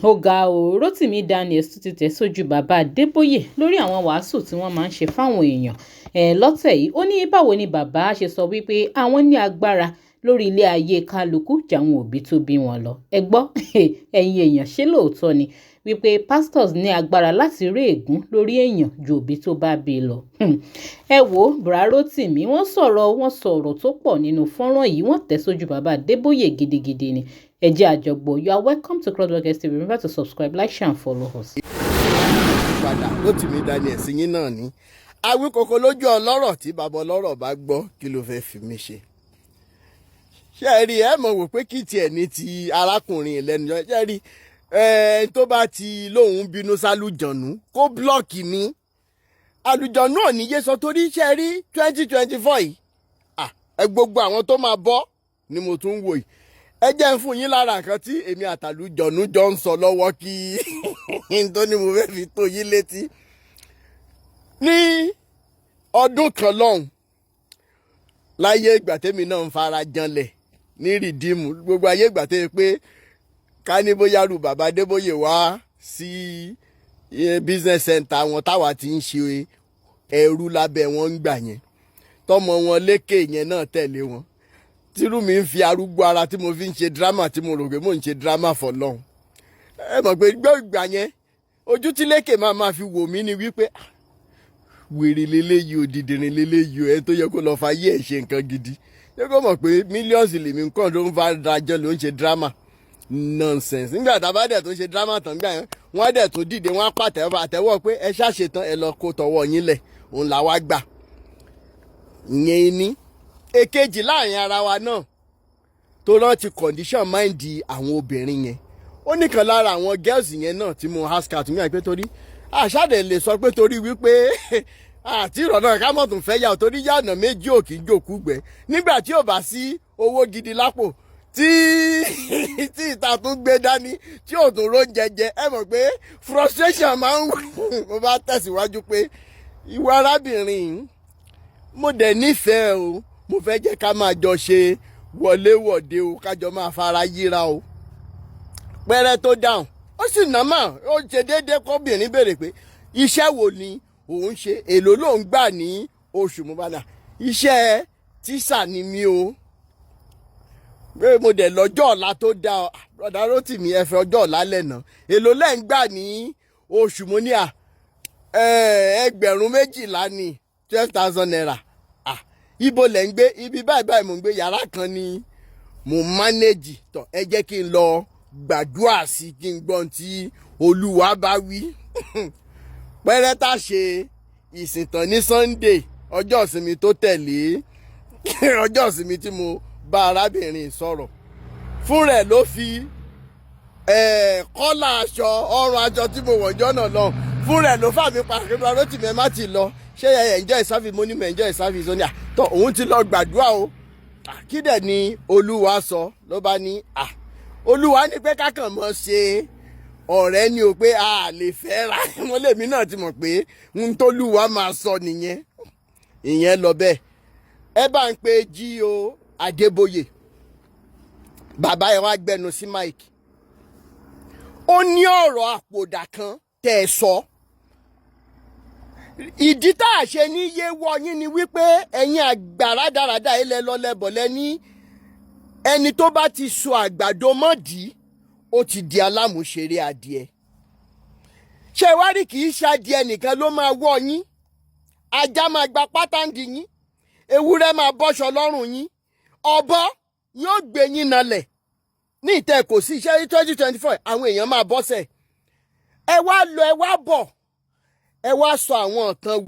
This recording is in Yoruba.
ó ga o. Rotimi Daniels tún ti tẹ̀ sójú bàbá Adébóyè lórí àwọn wàásù tí wọ́n máa ń ṣe fáwọn èèyàn lọ́tẹ̀ yìí. Ó ní báwo ni bàbá ṣe sọ wípé àwọn ní agbára lórí ilé ayé kálukú jàwọn òbí tó bí wọn lọ. Ẹ gbọ́ ẹ̀yin èèyàn, ṣé lóòótọ́ ni wípé pastors ní agbára láti ré ègún lórí èèyàn ju òbí tó bá bí lọ? Ẹ wo bùrà Rotimi wọ́n sọ̀rọ̀ tó pọ̀ nínú fọ́nrán yìí, wọ́n tẹ̀ sójú bàbá Adébóyè gidigidi ni. Ẹ jẹ́ àjọgbọ́. You are welcome to Crossblog TV. Remember to subscribe, like, share and follow us. Padà Rotimi Daniels yín náà ni Awíkoko lójú ọlọ́rọ̀ tí bàbá ọlọ́rọ̀ bá gbọ́ kí ló fẹ́ fi mí ṣe. Ṣé ẹ rí ẹ mọ̀ wò pé kí tiẹ̀ ní ti arákùnrin ìlẹ́nu ṣé ẹ rí tó bá ti lóun bínú sálùjọ̀nù kó blọ́ọ̀kì ní àlùjọ̀nù ò ní yé sọ torí ṣé ẹ rí 2024 yìí gbogbo àwọn tó máa bọ́ ni mo tún wò yìí. Ẹ jẹ́ ń fún yín lára nǹkan tí èmi àtàlùjọ̀nù jọ ń sọ lọ́wọ́ kí n tó ní mo fẹ́ fi tó yín létí. Ní ọdún kan lọ́hùn láyé ìgbà tèmi náà ń fara janlẹ̀ ní rìdíìmù gbogbo ayé ìgbà tèmi pé ká ní bóyá rú bàbá Adébóyè wá sí business center wọn táwa ti ń ṣe ẹrú lábẹ́ wọn ń gbà yẹn tọmọ wọn lékè yẹn náà tẹ̀lé wọn tírú mi ń fi arúgbó ara tí mo fi ń ṣe drama tí mo rò pé mò ń ṣe drama for long. Ẹ mọ̀ pé gbọ́ ìgbà yẹn ojú tí lékè máa fi wò mí ni wípé wèrè leléyìí o dìdìrín leléyìí o ẹ tó yẹ kó lọ fa yé ẹ ṣe nǹkan gidi ṣé kó mọ̀ pé mílíọ̀nù lèmi nǹkan ló ń fa rajọ ló ń ṣe drama nonsense. Nígbà tá a bá dẹ̀ tó ń ṣe drama tán gbà yẹn wọ́n á dẹ̀ tún dìde wọ́n á pàtẹ́wọ́ pé ẹ ṣàṣetán ẹ lọ kó tọwọ́ yín lẹ̀ òun là wá gbà. Ìyẹn ni èkejì láàrin ara wa náà tó rántí condition mind àwọn obìnrin yẹn ó nìkan lára àwọn girls yẹn náà tí mo ask out nígbà pé torí àṣàdẹ̀ lè sọ pé torí wípé àti ìrọ̀nà ká mọ̀ tún fẹ́ yà torí yànà méjì ò kì í jòkú gbẹ nígbà tí ò bá sí owó gidi lápò tí ìta tún gbé dání tí ò tún ró jẹjẹ ẹ mọ̀ pé frustration máa ń mo bá tẹ̀síwájú pé ìwà arábìnrin mo dẹ̀ nífẹ̀ẹ́ o mo fẹ́ jẹ́ ká máa jọ ṣe wọléwọ̀de o kájọ máa fara yíra o. Pẹ́rẹ́ tó dáhùn ó sì nàmà ó ṣe déédéé kọ́bìnrin béèrè pé iṣẹ́ wo ni òun ṣe èlò ló ń gbà ní oṣù mo bá dà iṣẹ́ tíṣà ni mí o. Pé mo dẹ̀ lọ́jọ́ ọ̀la tó dá ọ brother Rotimi ẹ fẹ́ ọjọ́ ọ̀la lẹ́nà èlò lẹ́ ń gbà ní oṣù mo ní ẹgbẹ̀rún 12,000 ní 12,000 naira. Ibo lẹ̀ ń gbé ibi báyìí mò ń gbé yàrá kan ni mò ń mánéjì tọ̀ ẹ jẹ́ kí n lọ gbàdúrà sí kí n gbọ́n tí Olúwa bá wí. Pẹ́rẹ́ tá ṣe ìsìn tán ní Sunday ọjọ́ ìsinmi tó tẹ̀lé ọjọ́ ìsinmi tí mo bá arábìnrin sọ̀rọ̀ fún rẹ̀ ló fi kọ́là aṣọ ọrùn aṣọ tí mo wọ̀ jọ́nà lọ fún rẹ̀ ló fà mí pàṣẹ pé Rotimi ẹ má ti lọ ṣé ẹ enjoy service mo ní mo enjoy service ó ní àtọ òun ti lọ gbàdúrà o kí dẹ̀ ni Olúwa sọ ló bá ní Olúwa ní pé kákan mọ́ ṣe ọ̀rẹ́ ni o pé a lè fẹ́ ra mo lèmi náà ti mọ̀ pé n t'Olúwa máa sọ nìyẹn ìyẹn lọ bẹ́ẹ̀. Ẹ bá ń pe G.O. Adébóyè bàbá ẹ wá gbẹnu sí mike ó ní ọ̀rọ̀ àpòdà kan tẹ́ ẹ sọ. Ìdí tá a ṣe ní yé wọ yín ni wípé ẹ̀yin àgbà rádaràda ilẹ̀ lọ́lẹ́bọ̀lẹ́ ní ẹni tó bá ti so àgbàdo mọ́dì ó ti di alámùṣeré adìẹ. Ṣé wá rí kì í ṣe adìẹ nìkan ló máa wọ́ yín ajá máa gba pátáǹdì yín ewúrẹ́ máa bọ́ṣọ lọ́rùn yín ọ̀bọ yóò gbé yín nalẹ̀ ní ìtẹ́ kò sí iṣẹ́ 2024 àwọn èèyàn máa bọ́sẹ̀ ẹ wá lọ ẹ wá bọ̀ ẹ wá sọ àwọn nǹkan.